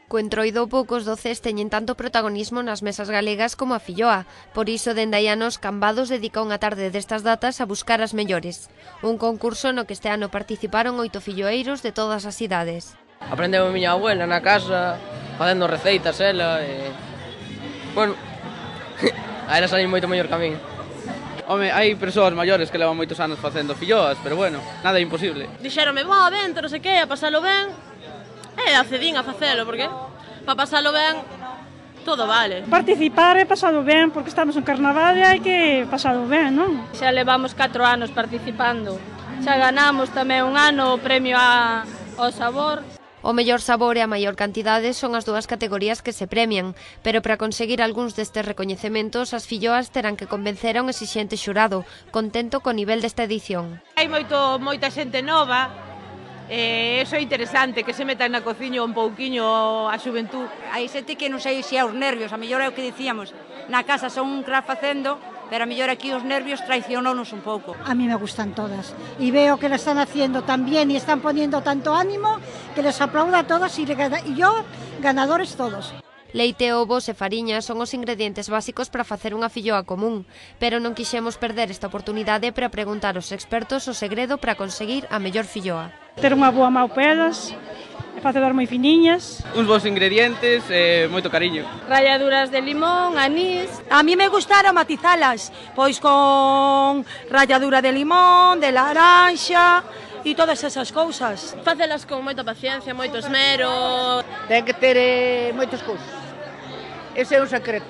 Co Entroido poucos doces teñen tanto protagonismo nas mesas galegas como a filloa. Por iso, dende hai anos, Cambados dedica unha tarde destas datas a buscar as mellores. Un concurso no que este ano participaron 8 filloeiros de todas as idades. Aprendeu a miña abuela na casa, facendo receitas ela e... Bueno, a ela saí moito mellor que a min. Home, hai persoas maiores que levan moitos anos facendo filloas, pero bueno, nada é imposible. Dixéronme, vente, non sei que, a pasalo ben. E accedín a facelo, porque para pasalo ben todo vale. Participar e pasalo ben, porque estamos en carnaval e hai que pasalo ben, non? Xa levamos 4 anos participando. Xa ganamos tamén un ano o premio ao sabor. O mellor sabor e a maior cantidade son as dúas categorías que se premian, pero para conseguir algúns destes recoñecementos, as filloas terán que convencer a un exixente xurado, contento co nivel desta edición. Hai moita xente nova, e iso é interesante, que se metan na cociña un pouquiño a xuventud. Hai xente que non sei se é os nervios, a mellor é o que dicíamos, na casa son un crack facendo, pero a mellor aquí os nervios traicionounos un pouco. A mí me gustan todas y veo que lo están haciendo tan bien y están poniendo tanto ánimo que les aplaudo a todos y yo ganadores todos. Leite, ovos e fariña son os ingredientes básicos para facer unha filloa común, pero non quixemos perder esta oportunidade para preguntar aos expertos o segredo para conseguir a mellor filloa. Ter unha boa maupelas, facedoras moi finiñas. Uns bons ingredientes e moito cariño. Ralladuras de limón, anís. A mí me gustaron matizalas, pois con ralladura de limón, de laranxa e todas esas cousas. Facelas con moita paciencia, moito esmero. Ten que ter moitas cousas. Ese é un secreto.